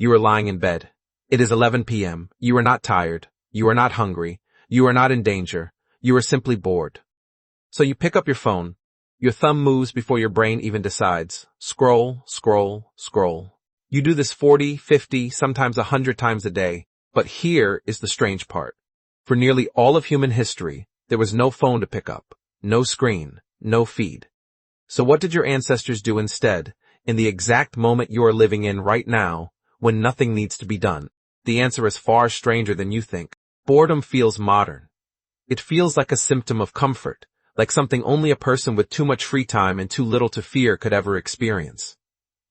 You are lying in bed. It is 11 p.m. You are not tired. You are not hungry. You are not in danger. You are simply bored. So you pick up your phone. Your thumb moves before your brain even decides. Scroll, scroll, scroll. You do this 40, 50, sometimes 100 times a day. But here is the strange part. For nearly all of human history, there was no phone to pick up, no screen, no feed. So what did your ancestors do instead, in the exact moment you are living in right now, when nothing needs to be done? The answer is far stranger than you think. Boredom feels modern. It feels like a symptom of comfort, like something only a person with too much free time and too little to fear could ever experience.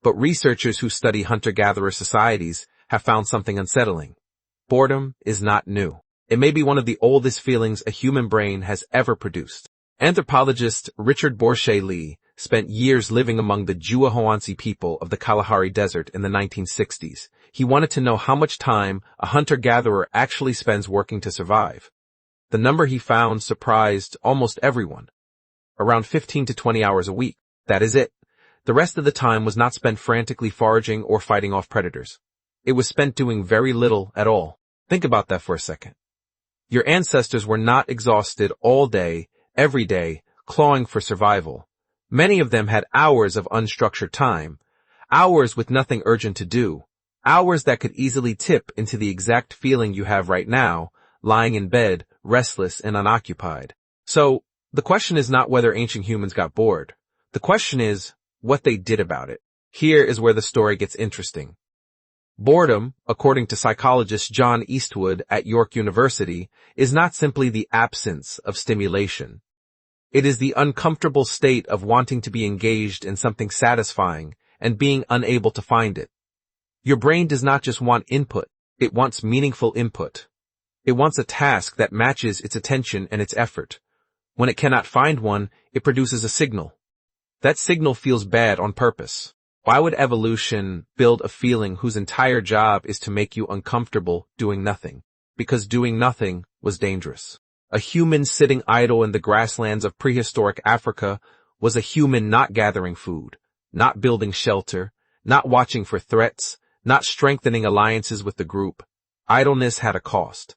But researchers who study hunter-gatherer societies have found something unsettling. Boredom is not new. It may be one of the oldest feelings a human brain has ever produced. Anthropologist Richard Borshay-Lee spent years living among the hoansi people of the Kalahari Desert in the 1960s. He wanted to know how much time a hunter-gatherer actually spends working to survive. The number he found surprised almost everyone. Around 15 to 20 hours a week. That is it. The rest of the time was not spent frantically foraging or fighting off predators. It was spent doing very little at all. Think about that for a second. Your ancestors were not exhausted all day, every day, clawing for survival. Many of them had hours of unstructured time, hours with nothing urgent to do, hours that could easily tip into the exact feeling you have right now, lying in bed, restless and unoccupied. So, the question is not whether ancient humans got bored. The question is what they did about it. Here is where the story gets interesting. Boredom, according to psychologist John Eastwood at York University, is not simply the absence of stimulation. It is the uncomfortable state of wanting to be engaged in something satisfying and being unable to find it. Your brain does not just want input, it wants meaningful input. It wants a task that matches its attention and its effort. When it cannot find one, it produces a signal. That signal feels bad on purpose. Why would evolution build a feeling whose entire job is to make you uncomfortable doing nothing? Because doing nothing was dangerous. A human sitting idle in the grasslands of prehistoric Africa was a human not gathering food, not building shelter, not watching for threats, not strengthening alliances with the group. Idleness had a cost.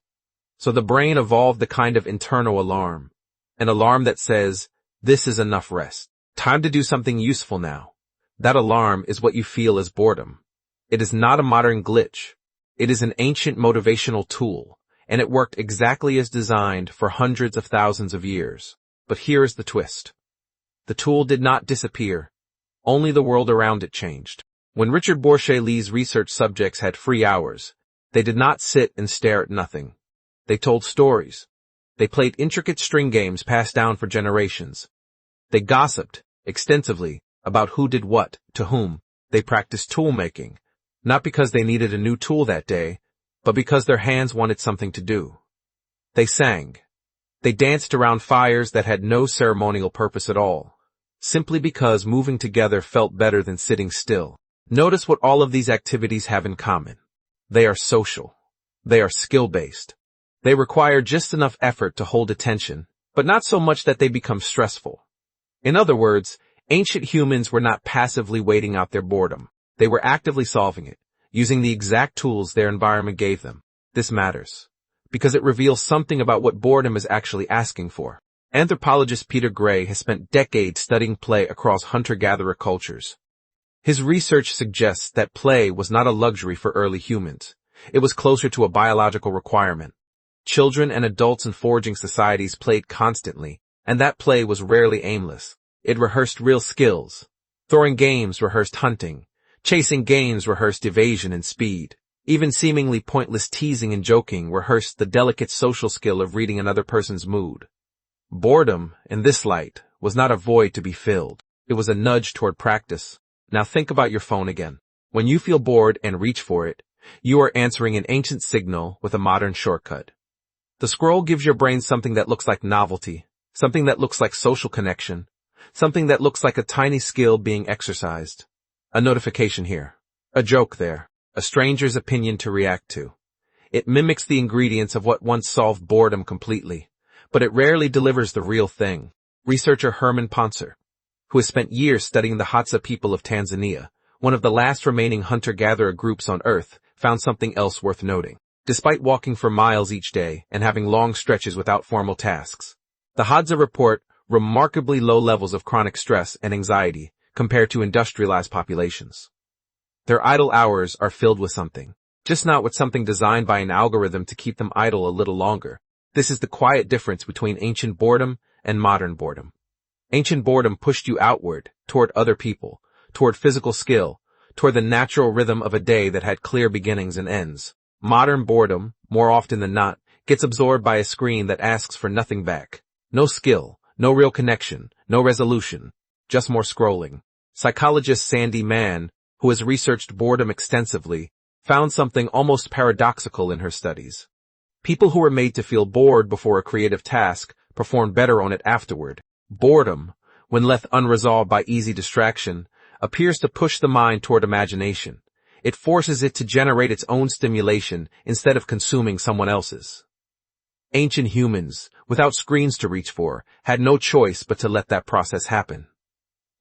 So the brain evolved the kind of internal alarm, an alarm that says, this is enough rest. Time to do something useful now. That alarm is what you feel as boredom. It is not a modern glitch. It is an ancient motivational tool, and it worked exactly as designed for hundreds of thousands of years. But here is the twist. The tool did not disappear. Only the world around it changed. When Richard Borshay-Lee's research subjects had free hours, they did not sit and stare at nothing. They told stories. They played intricate string games passed down for generations. They gossiped extensively about who did what, to whom. They practiced tool making, not because they needed a new tool that day, but because their hands wanted something to do. They sang. They danced around fires that had no ceremonial purpose at all, simply because moving together felt better than sitting still. Notice what all of these activities have in common. They are social. They are skill-based. They require just enough effort to hold attention, but not so much that they become stressful. In other words, ancient humans were not passively waiting out their boredom. They were actively solving it, using the exact tools their environment gave them. This matters, because it reveals something about what boredom is actually asking for. Anthropologist Peter Gray has spent decades studying play across hunter-gatherer cultures. His research suggests that play was not a luxury for early humans. It was closer to a biological requirement. Children and adults in foraging societies played constantly, and that play was rarely aimless. It rehearsed real skills. Throwing games rehearsed hunting. Chasing games rehearsed evasion and speed. Even seemingly pointless teasing and joking rehearsed the delicate social skill of reading another person's mood. Boredom, in this light, was not a void to be filled. It was a nudge toward practice. Now think about your phone again. When you feel bored and reach for it, you are answering an ancient signal with a modern shortcut. The scroll gives your brain something that looks like novelty, something that looks like social connection, something that looks like a tiny skill being exercised. A notification here, a joke there, a stranger's opinion to react to. It mimics the ingredients of what once solved boredom completely, but it rarely delivers the real thing. Researcher Herman Poncer, who has spent years studying the Hadza people of Tanzania, one of the last remaining hunter-gatherer groups on Earth, found something else worth noting. Despite walking for miles each day and having long stretches without formal tasks, the Hadza report remarkably low levels of chronic stress and anxiety compared to industrialized populations. Their idle hours are filled with something, just not with something designed by an algorithm to keep them idle a little longer. This is the quiet difference between ancient boredom and modern boredom. Ancient boredom pushed you outward, toward other people, toward physical skill, toward the natural rhythm of a day that had clear beginnings and ends. Modern boredom, more often than not, gets absorbed by a screen that asks for nothing back. No skill, no real connection, no resolution, just more scrolling. Psychologist Sandy Mann, who has researched boredom extensively, found something almost paradoxical in her studies. People who were made to feel bored before a creative task performed better on it afterward. Boredom, when left unresolved by easy distraction, appears to push the mind toward imagination. It forces it to generate its own stimulation instead of consuming someone else's. Ancient humans, without screens to reach for, had no choice but to let that process happen.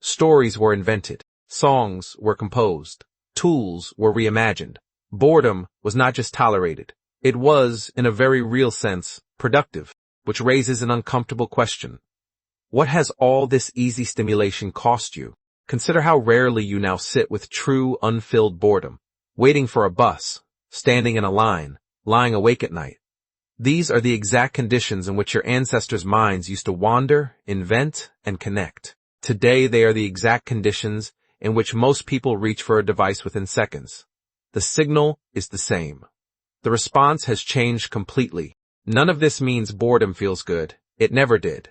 Stories were invented, songs were composed, tools were reimagined. Boredom was not just tolerated, it was, in a very real sense, productive, which raises an uncomfortable question. What has all this easy stimulation cost you? Consider how rarely you now sit with true, unfilled boredom, waiting for a bus, standing in a line, lying awake at night. These are the exact conditions in which your ancestors' minds used to wander, invent, and connect. Today they are the exact conditions in which most people reach for a device within seconds. The signal is the same. The response has changed completely. None of this means boredom feels good. It never did.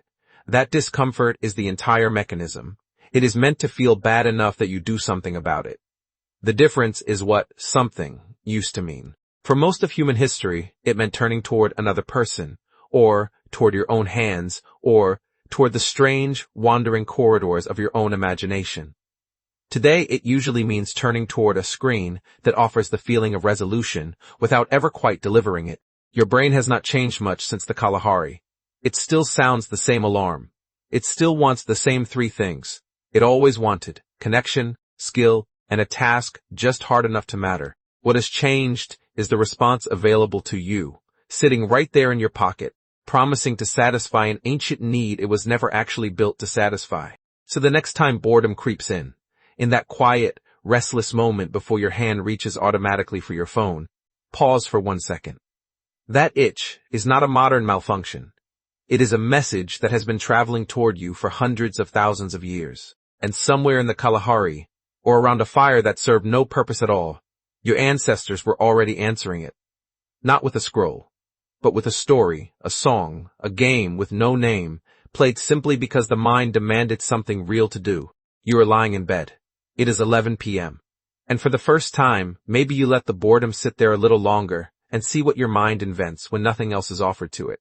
That discomfort is the entire mechanism. It is meant to feel bad enough that you do something about it. The difference is what something used to mean. For most of human history, it meant turning toward another person, or toward your own hands, or toward the strange, wandering corridors of your own imagination. Today, it usually means turning toward a screen that offers the feeling of resolution without ever quite delivering it. Your brain has not changed much since the Kalahari. It still sounds the same alarm. It still wants the same three things. It always wanted connection, skill, and a task just hard enough to matter. What has changed is the response available to you, sitting right there in your pocket, promising to satisfy an ancient need it was never actually built to satisfy. So the next time boredom creeps in that quiet, restless moment before your hand reaches automatically for your phone, pause for 1 second. That itch is not a modern malfunction. It is a message that has been traveling toward you for hundreds of thousands of years. And somewhere in the Kalahari, or around a fire that served no purpose at all, your ancestors were already answering it. Not with a scroll, but with a story, a song, a game with no name, played simply because the mind demanded something real to do. You are lying in bed. It is 11 p.m. And for the first time, maybe you let the boredom sit there a little longer and see what your mind invents when nothing else is offered to it.